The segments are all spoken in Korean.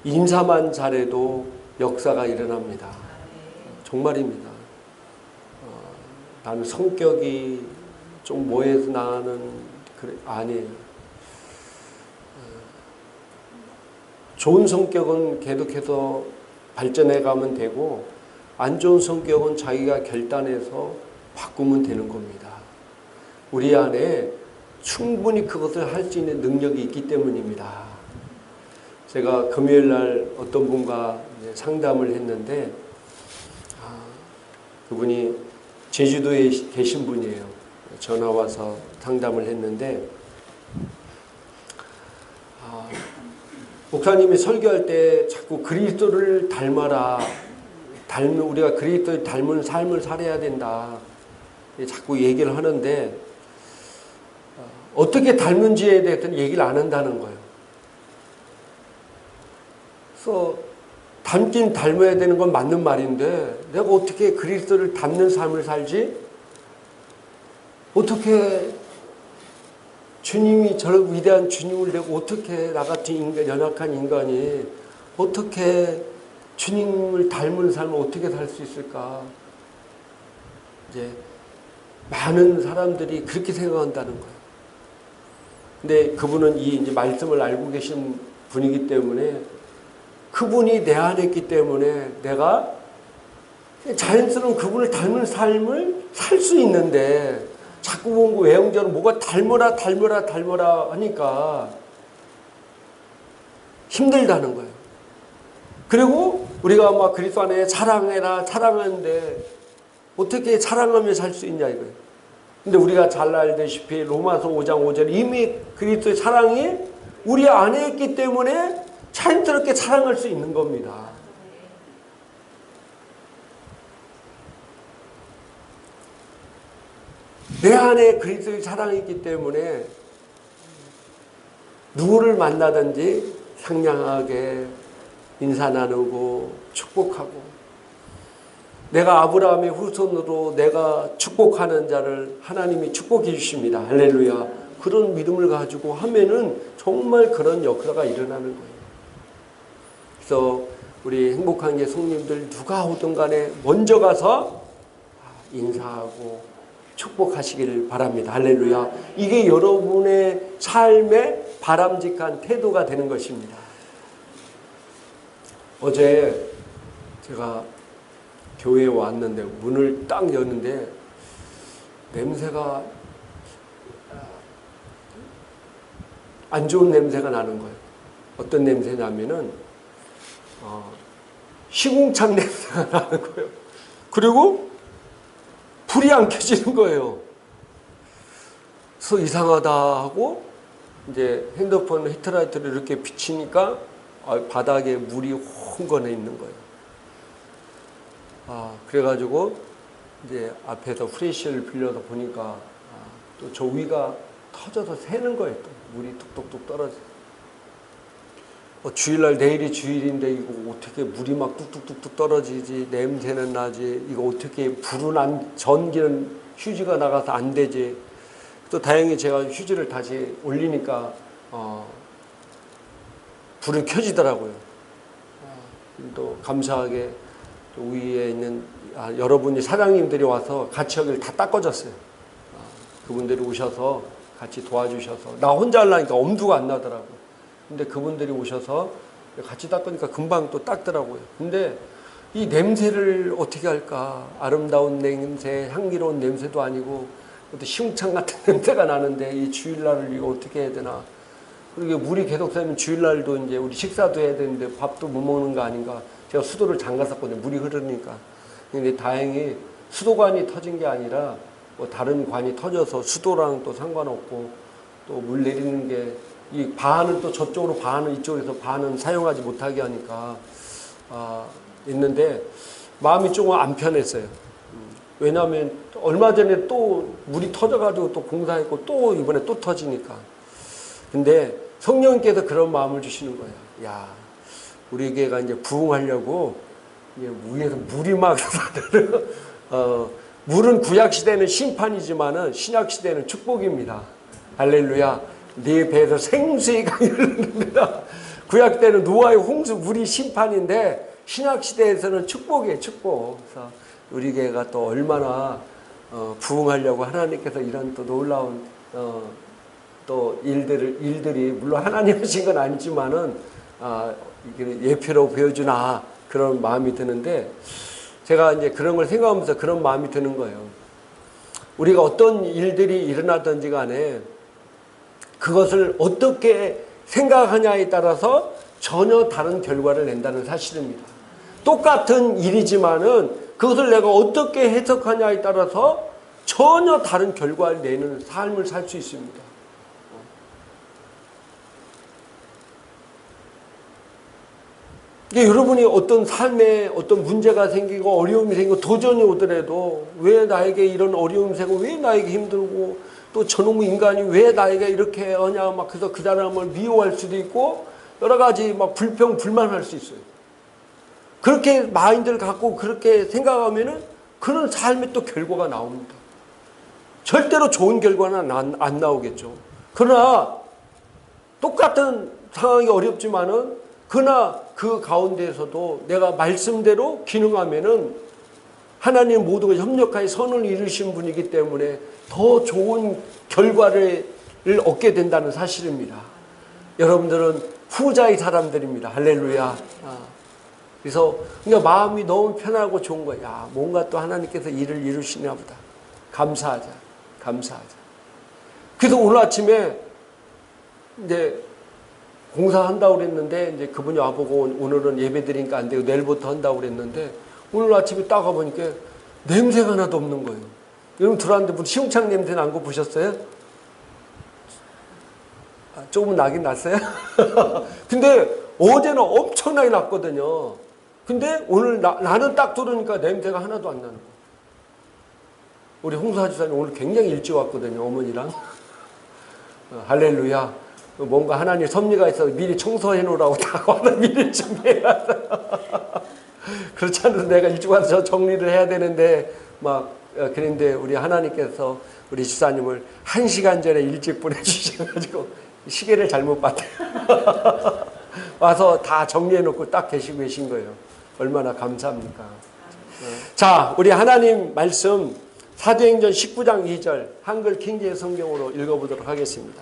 인사만 잘해도 역사가 일어납니다. 정말입니다. 나는 성격이 좀 뭐해서 나는 그래 아니에요. 좋은 성격은 계속해서 발전해 가면 되고 안 좋은 성격은 자기가 결단해서 바꾸면 되는 겁니다. 우리 안에 충분히 그것을 할 수 있는 능력이 있기 때문입니다. 제가 금요일 날 어떤 분과 상담을 했는데 그분이 제주도에 계신 분이에요. 전화 와서 상담을 했는데 목사님이 설교할 때 자꾸 그리스도를 닮아라. 우리가 그리스도를 닮은 삶을 살아야 된다. 자꾸 얘기를 하는데 어떻게 닮은지에 대해서는 얘기를 안 한다는 거예요. 그래서 닮긴 닮아야 되는 건 맞는 말인데 내가 어떻게 그리스도를 닮는 삶을 살지? 어떻게 주님이 저런 위대한 주님을 내가 어떻게 나 같은 인간, 연약한 인간이 어떻게 주님을 닮은 삶을 어떻게 살 수 있을까? 이제 많은 사람들이 그렇게 생각한다는 거예요. 근데 그분은 이 이제 말씀을 알고 계신 분이기 때문에 그분이 내 안에 있기 때문에 내가 자연스러운 그분을 닮은 삶을 살 수 있는데 자꾸 보고 외형적으로 뭐가 닮으라 하니까 힘들다는 거예요. 그리고 우리가 막 그리스도 안에 사랑하는데 어떻게 사랑하며 살 수 있냐 이거예요. 근데 우리가 잘 알다시피 로마서 5장 5절 이미 그리스도의 사랑이 우리 안에 있기 때문에 자연스럽게 사랑할 수 있는 겁니다. 내 안에 그리스도의 사랑이 있기 때문에 누구를 만나든지 상냥하게 인사 나누고 축복하고 내가 아브라함의 후손으로 내가 축복하는 자를 하나님이 축복해 주십니다. 할렐루야. 그런 믿음을 가지고 하면은 정말 그런 역사가 일어나는 거예요. 그래서 우리 행복한 게 성님들 누가 오든 간에 먼저 가서 인사하고 축복하시기를 바랍니다. 할렐루야. 이게 여러분의 삶의 바람직한 태도가 되는 것입니다. 어제 제가 교회에 왔는데 문을 딱 여는데 냄새가 안 좋은 냄새가 나는 거예요. 어떤 냄새냐면은 시궁창 냄새가 나는 거예요. 그리고 불이 안 켜지는 거예요. 그래서 이상하다 하고 이제 핸드폰 헤드라이트를 이렇게 비치니까 바닥에 물이 홍건해 있는 거예요. 그래가지고 이제 앞에서 프레쉬를 빌려서 보니까 또 저 위가 터져서 새는 거예요. 또 물이 뚝뚝뚝 떨어져. 주일날 내일이 주일인데 이거 어떻게 물이 막 뚝뚝뚝뚝 떨어지지? 냄새는 나지? 이거 어떻게 불은 전기는 휴지가 나가서 안 되지? 또 다행히 제가 휴지를 다시 올리니까 불은 켜지더라고요. 또 감사하게 또 위에 있는 여러분이 사장님들이 와서 같이 여기를 다 닦아줬어요. 그분들이 오셔서 같이 도와주셔서 나 혼자 하려니까 엄두가 안 나더라고요. 근데 그분들이 오셔서 같이 닦으니까 금방 또 닦더라고요. 근데 이 냄새를 어떻게 할까? 아름다운 냄새, 향기로운 냄새도 아니고 또 시궁창 같은 냄새가 나는데 이 주일날을 이거 어떻게 해야 되나? 그리고 물이 계속 새면 주일날도 이제 우리 식사도 해야 되는데 밥도 못 먹는 거 아닌가? 제가 수도를 잠갔었거든요. 물이 흐르니까. 근데 다행히 수도관이 터진 게 아니라 뭐 다른 관이 터져서 수도랑 또 상관없고 또 물 내리는 게 이 바는 또 저쪽으로 바는 이쪽에서 바는 사용하지 못하게 하니까 있는데 마음이 조금 안 편했어요. 왜냐하면 얼마 전에 또 물이 터져가지고 또 공사했고 또 이번에 또 터지니까. 근데 성령님께서 그런 마음을 주시는 거예요. 야, 우리 교회가 이제 부흥하려고 이제 위에서 물이 막 물은 구약 시대는 심판이지만은 신약 시대는 축복입니다. 할렐루야. 네 배에서 생수의 강이 흐르는다. 구약 때는 노아의 홍수 물이 심판인데 신약 시대에서는 축복이에요, 축복. 그래서 우리 교회가 또 얼마나 부흥하려고 하나님께서 이런 또 놀라운 또 일들이 물론 하나님 하신 건 아니지만은 이게 예표로 보여주나 그런 마음이 드는데, 제가 이제 그런 걸 생각하면서 그런 마음이 드는 거예요. 우리가 어떤 일들이 일어나든지 간에 그것을 어떻게 생각하냐에 따라서 전혀 다른 결과를 낸다는 사실입니다. 똑같은 일이지만은 그것을 내가 어떻게 해석하냐에 따라서 전혀 다른 결과를 내는 삶을 살 수 있습니다. 여러분이 어떤 삶에 어떤 문제가 생기고 어려움이 생기고 도전이 오더라도 왜 나에게 이런 어려움이 생기고 왜 나에게 힘들고 또 저놈의 인간이 왜 나에게 이렇게 하냐 막 그래서 그 사람을 미워할 수도 있고 여러 가지 막 불평 불만할 수 있어요. 그렇게 마인드를 갖고 그렇게 생각하면은 그런 삶의 또 결과가 나옵니다. 절대로 좋은 결과는 안 나오겠죠. 그러나 똑같은 상황이 어렵지만은 그러나 그 가운데에서도 내가 말씀대로 기능하면은 하나님 모두가 협력하여 선을 이루신 분이기 때문에 더 좋은 결과를 얻게 된다는 사실입니다. 여러분들은 후자의 사람들입니다. 할렐루야. 그래서 그러니까 마음이 너무 편하고 좋은 거야. 야, 뭔가 또 하나님께서 일을 이루시나 보다. 감사하자. 그래서 오늘 아침에 이제 공사한다고 그랬는데 이제 그분이 와보고 오늘은 예배 드리니까 안 되고 내일부터 한다고 그랬는데 오늘 아침에 딱 가보니까 냄새가 하나도 없는 거예요. 여러분 들어왔는데 무슨 시궁창 냄새 난 거 보셨어요? 조금은 나긴 났어요. 근데 어제는 엄청나게 났거든요. 근데 오늘 나는 딱 들으니까 냄새가 하나도 안 나는 거예요. 우리 홍수아 집사님 오늘 굉장히 일찍 왔거든요. 어머니랑. 할렐루야. 뭔가 하나님 섭리가 있어서 미리 청소해 놓으라고 다 와서 미리 준비해놨어. 그렇지 않아도 내가 일찍 와서 저 정리를 해야 되는데 그런데 우리 하나님께서 우리 집사님을 1시간 전에 일찍 보내주셔가지고 시계를 잘못 봤대요. 와서 다 정리해 놓고 딱 계시고 계신 거예요. 얼마나 감사합니까. 자, 우리 하나님 말씀 사도행전 19장 2절 한글 킹제임 성경으로 읽어보도록 하겠습니다.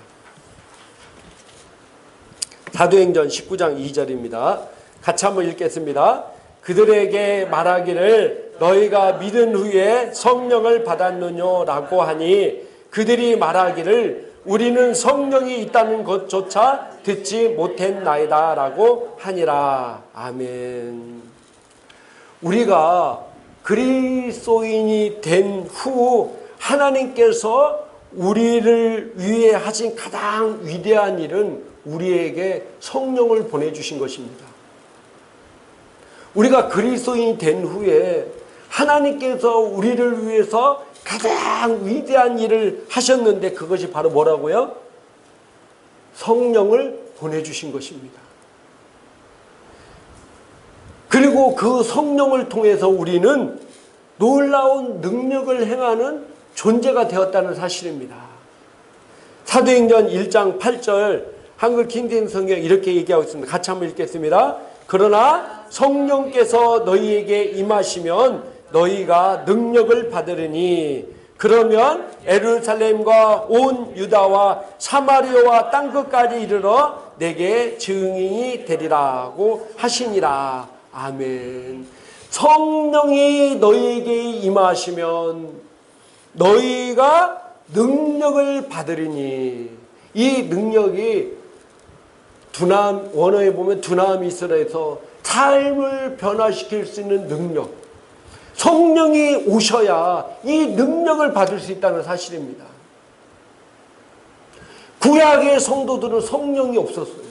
사도행전 19장 2절입니다. 같이 한번 읽겠습니다. 그들에게 말하기를 너희가 믿은 후에 성령을 받았느냐라고 하니 그들이 말하기를 우리는 성령이 있다는 것조차 듣지 못했나이다 라고 하니라. 아멘. 우리가 그리스도인이 된 후 하나님께서 우리를 위해 하신 가장 위대한 일은 우리에게 성령을 보내주신 것입니다. 우리가 그리스도인이 된 후에 하나님께서 우리를 위해서 가장 위대한 일을 하셨는데 그것이 바로 뭐라고요? 성령을 보내주신 것입니다. 그리고 그 성령을 통해서 우리는 놀라운 능력을 행하는 존재가 되었다는 사실입니다. 사도행전 1장 8절 한글 킹제임 성경 이렇게 얘기하고 있습니다. 같이 한번 읽겠습니다. 그러나 성령께서 너희에게 임하시면 너희가 능력을 받으리니 그러면 예루살렘과 온 유다와 사마리아와 땅끝까지 이르러 내게 증인이 되리라고 하시니라. 아멘. 성령이 너희에게 임하시면 너희가 능력을 받으리니 이 능력이 원어에 보면 두나미스라해서 삶을 변화시킬 수 있는 능력. 성령이 오셔야 이 능력을 받을 수 있다는 사실입니다. 구약의 성도들은 성령이 없었어요.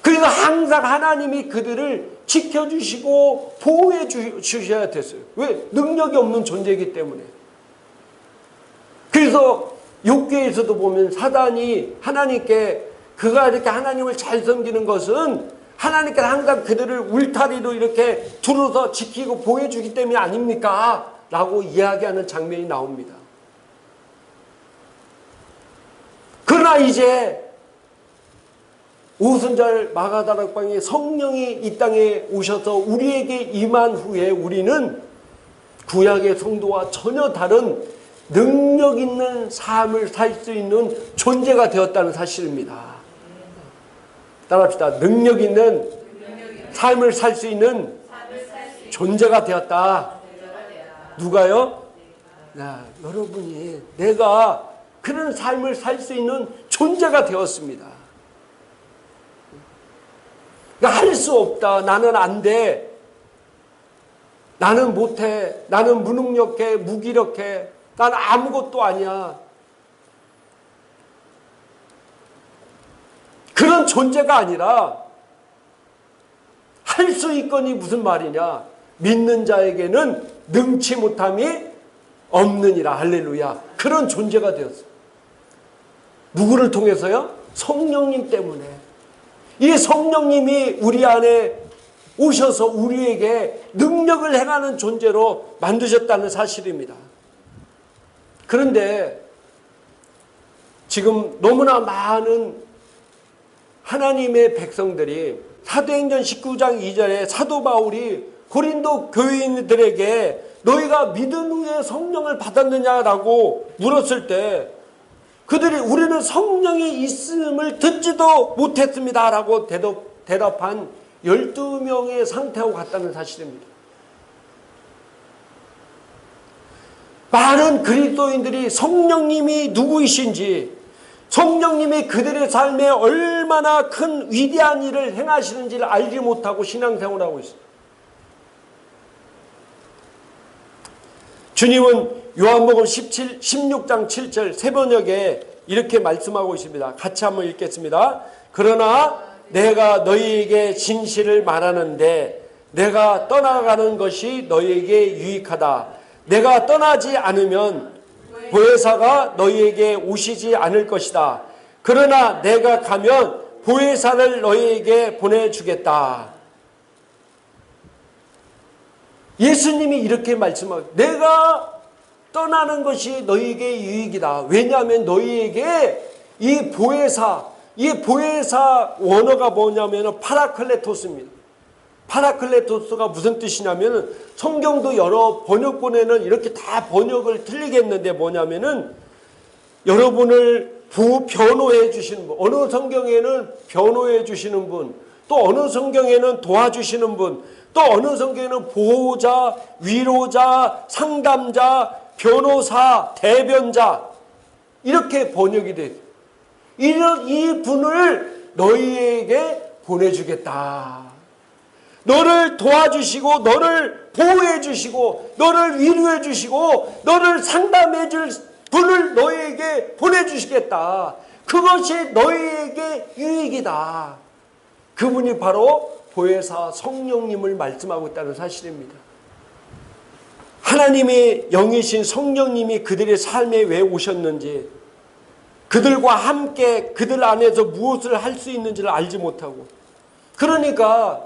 그래서 항상 하나님이 그들을 지켜주시고 보호해 주셔야 됐어요. 왜? 능력이 없는 존재이기 때문에. 그래서 욥기에서도 보면 사단이 하나님께 그가 이렇게 하나님을 잘 섬기는 것은 하나님께서 항상 그들을 울타리로 이렇게 두르서 지키고 보호해주기 때문이 아닙니까? 라고 이야기하는 장면이 나옵니다. 그러나 이제 오순절 마가다락방에 성령이 이 땅에 오셔서 우리에게 임한 후에 우리는 구약의 성도와 전혀 다른 능력 있는 삶을 살 수 있는 존재가 되었다는 사실입니다. 따라합시다. 능력 있는 삶을 살 수 있는 존재가 되었다. 누가요? 여러분이, 내가 그런 삶을 살 수 있는 존재가 되었습니다. 할 수 없다. 나는 안 돼. 나는 못해. 나는 무능력해. 무기력해. 난 아무것도 아니야. 그런 존재가 아니라 할 수 있거니 무슨 말이냐. 믿는 자에게는 능치 못함이 없느니라. 할렐루야. 그런 존재가 되었어요. 누구를 통해서요? 성령님 때문에. 이 성령님이 우리 안에 오셔서 우리에게 능력을 행하는 존재로 만드셨다는 사실입니다. 그런데 지금 너무나 많은 하나님의 백성들이 사도행전 19장 2절에 사도 바울이 고린도 교인들에게 너희가 믿은 후에 성령을 받았느냐라고 물었을 때 그들이 우리는 성령이 있음을 듣지도 못했습니다라고 대답한 12명의 상태하고 같다는 사실입니다. 많은 그리스도인들이 성령님이 누구이신지, 성령님이 그들의 삶에 얼마나 큰 위대한 일을 행하시는지를 알지 못하고 신앙생활을 하고 있습니다. 주님은 요한복음 16장 7절 새번역에 이렇게 말씀하고 있습니다. 같이 한번 읽겠습니다. 그러나 내가 너희에게 진실을 말하는데 내가 떠나가는 것이 너희에게 유익하다. 내가 떠나지 않으면 보혜사가 너희에게 오시지 않을 것이다. 그러나 내가 가면 보혜사를 너희에게 보내주겠다. 예수님이 이렇게 말씀하고 내가 떠나는 것이 너희에게 유익이다. 왜냐하면 너희에게 이 보혜사 원어가 뭐냐면 파라클레토스입니다. 파라클레토스가 무슨 뜻이냐면 성경도 여러 번역본에는 이렇게 다 번역을 틀리겠는데 뭐냐면은 여러분을 변호해 주시는 분, 어느 성경에는 변호해 주시는 분, 또 어느 성경에는 도와주시는 분, 또 어느 성경에는 보호자, 위로자, 상담자, 변호사, 대변자 이렇게 번역이 돼요. 이 분을 너희에게 보내주겠다. 너를 도와주시고 너를 보호해 주시고 너를 위로해 주시고 너를 상담해 줄 분을 너희에게 보내주시겠다. 그것이 너희에게 유익이다. 그분이 바로 보혜사 성령님을 말씀하고 있다는 사실입니다. 하나님의 영이신 성령님이 그들의 삶에 왜 오셨는지, 그들과 함께 그들 안에서 무엇을 할 수 있는지를 알지 못하고, 그러니까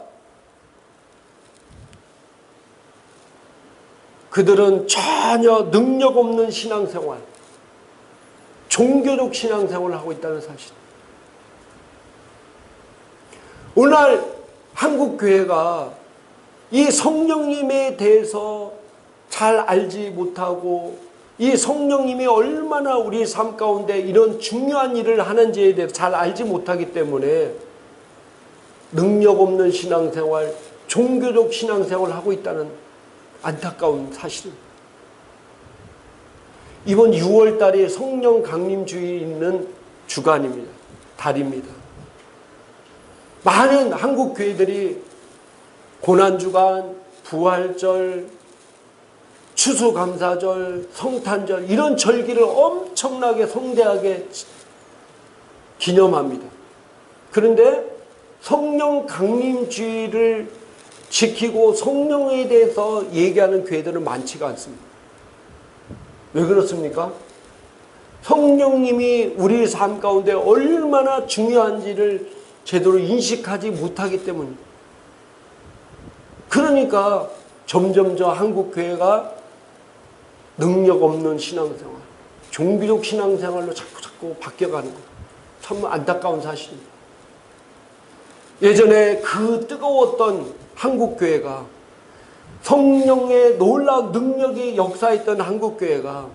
그들은 전혀 능력 없는 신앙생활, 종교적 신앙생활을 하고 있다는 사실. 오늘 한국교회가 이 성령님에 대해서 잘 알지 못하고 이 성령님이 얼마나 우리 삶 가운데 이런 중요한 일을 하는지에 대해서 잘 알지 못하기 때문에 능력 없는 신앙생활, 종교적 신앙생활을 하고 있다는 안타까운 사실입니다. 이번 6월 달에 성령 강림주의 있는 주간입니다. 달입니다. 많은 한국 교회들이 고난주간, 부활절, 추수감사절, 성탄절 이런 절기를 엄청나게 성대하게 기념합니다. 그런데 성령 강림주의를 지키고 성령에 대해서 얘기하는 교회들은 많지가 않습니다. 왜 그렇습니까? 성령님이 우리 삶 가운데 얼마나 중요한지를 제대로 인식하지 못하기 때문입니다. 그러니까 점점 저 한국 교회가 능력 없는 신앙생활, 종교적 신앙생활로 자꾸 바뀌어가는 것. 참 안타까운 사실입니다. 예전에 그 뜨거웠던 한국교회가, 성령의 놀라운 능력이 역사했던 한국교회가,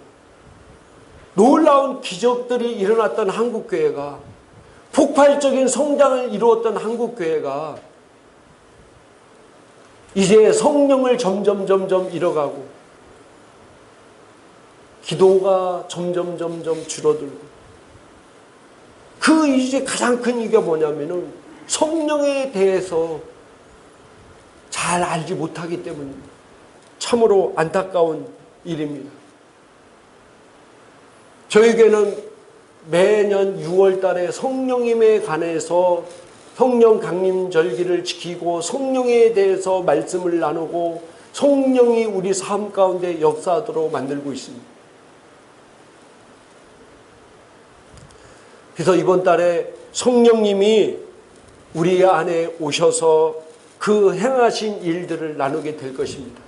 놀라운 기적들이 일어났던 한국교회가, 폭발적인 성장을 이루었던 한국교회가 이제 성령을 점점 잃어가고 기도가 점점 줄어들고, 그 이제 가장 큰 이유가 뭐냐면은 성령에 대해서 잘 알지 못하기 때문입니다. 참으로 안타까운 일입니다. 저에게는 매년 6월 달에 성령님에 관해서 성령 강림절기를 지키고 성령에 대해서 말씀을 나누고 성령이 우리 삶 가운데 역사하도록 만들고 있습니다. 그래서 이번 달에 성령님이 우리 안에 오셔서 그 행하신 일들을 나누게 될 것입니다.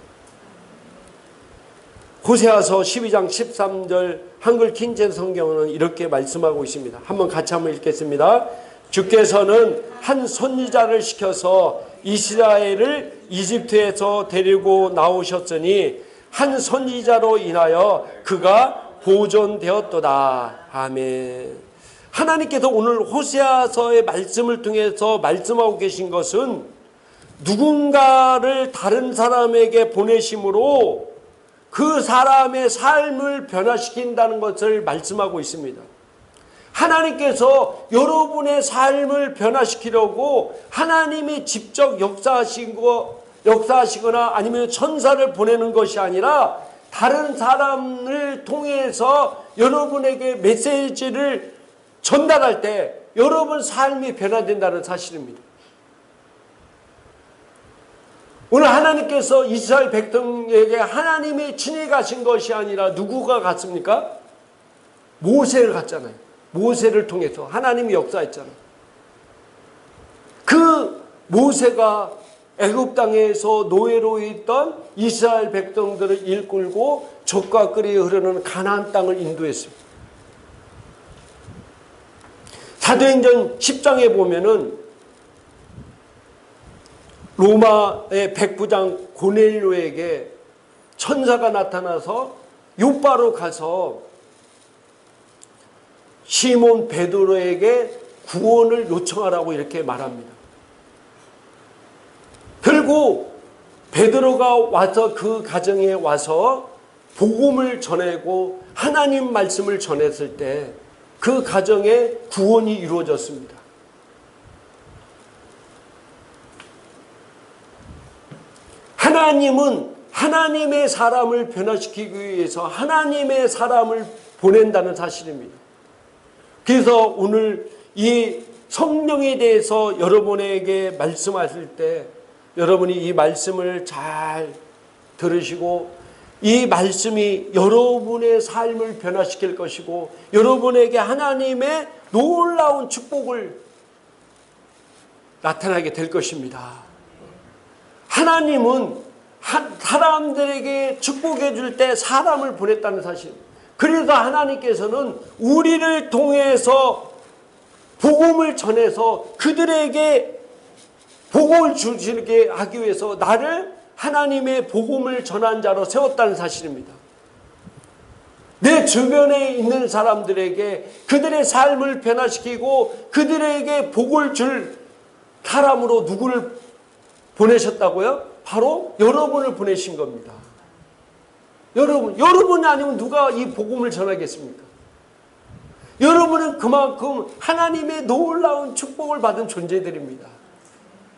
호세아서 12장 13절 한글 킹제임스 성경은 이렇게 말씀하고 있습니다. 한번 같이 한번 읽겠습니다. 주께서는 한 선지자를 시켜서 이스라엘을 이집트에서 데리고 나오셨으니 한 선지자로 인하여 그가 보존되었도다. 아멘. 하나님께서 오늘 호세아서의 말씀을 통해서 말씀하고 계신 것은 누군가를 다른 사람에게 보내심으로 그 사람의 삶을 변화시킨다는 것을 말씀하고 있습니다. 하나님께서 여러분의 삶을 변화시키려고 하나님이 직접 역사하시거나 아니면 천사를 보내는 것이 아니라 다른 사람을 통해서 여러분에게 메시지를 전달할 때 여러분 삶이 변화된다는 사실입니다. 오늘 하나님께서 이스라엘 백성에게 하나님이 친히 가신 것이 아니라 누구가 갔습니까? 모세를 갔잖아요. 모세를 통해서 하나님이 역사했잖아요. 그 모세가 애굽 땅에서 노예로 있던 이스라엘 백성들을 이끌고 젖과 꿀이 흐르는 가나안 땅을 인도했습니다. 사도행전 10장에 보면은 로마의 백부장 고넬료에게 천사가 나타나서 요바로 가서 시몬 베드로에게 구원을 요청하라고 이렇게 말합니다. 결국 베드로가 와서 그 가정에 와서 복음을 전하고 하나님 말씀을 전했을 때 그 가정에 구원이 이루어졌습니다. 하나님은 하나님의 사람을 변화시키기 위해서 하나님의 사람을 보낸다는 사실입니다. 그래서 오늘 이 성령에 대해서 여러분에게 말씀하실 때 여러분이 이 말씀을 잘 들으시고 이 말씀이 여러분의 삶을 변화시킬 것이고 여러분에게 하나님의 놀라운 축복을 나타나게 될 것입니다. 하나님은 사람들에게 축복해 줄 때 사람을 보냈다는 사실. 그래서 하나님께서는 우리를 통해서 복음을 전해서 그들에게 복음을 주시게 하기 위해서 나를 하나님의 복음을 전한 자로 세웠다는 사실입니다. 내 주변에 있는 사람들에게 그들의 삶을 변화시키고 그들에게 복을 줄 사람으로 누구를 보내셨다고요? 바로 여러분을 보내신 겁니다. 여러분이 아니면 누가 이 복음을 전하겠습니까? 여러분은 그만큼 하나님의 놀라운 축복을 받은 존재들입니다.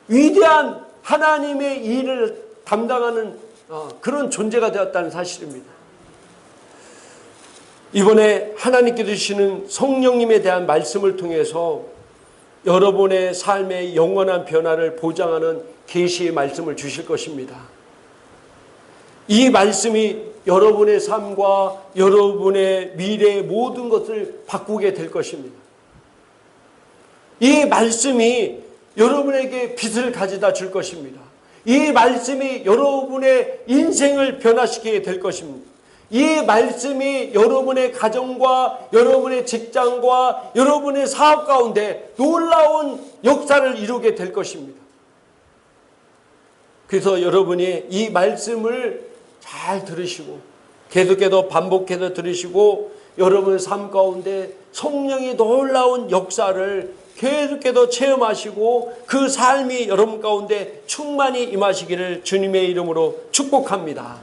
위대한 하나님의 일을 담당하는 그런 존재가 되었다는 사실입니다. 이번에 하나님께서 주시는 성령님에 대한 말씀을 통해서 여러분의 삶의 영원한 변화를 보장하는 계시의 말씀을 주실 것입니다. 이 말씀이 여러분의 삶과 여러분의 미래의 모든 것을 바꾸게 될 것입니다. 이 말씀이 여러분에게 빛을 가져다 줄 것입니다. 이 말씀이 여러분의 인생을 변화시키게 될 것입니다. 이 말씀이 여러분의 가정과 여러분의 직장과 여러분의 사업 가운데 놀라운 역사를 이루게 될 것입니다. 그래서 여러분이 이 말씀을 잘 들으시고 계속해서 반복해서 들으시고 여러분의 삶 가운데 성령의 놀라운 역사를 계속해서 체험하시고 그 삶이 여러분 가운데 충만히 임하시기를 주님의 이름으로 축복합니다.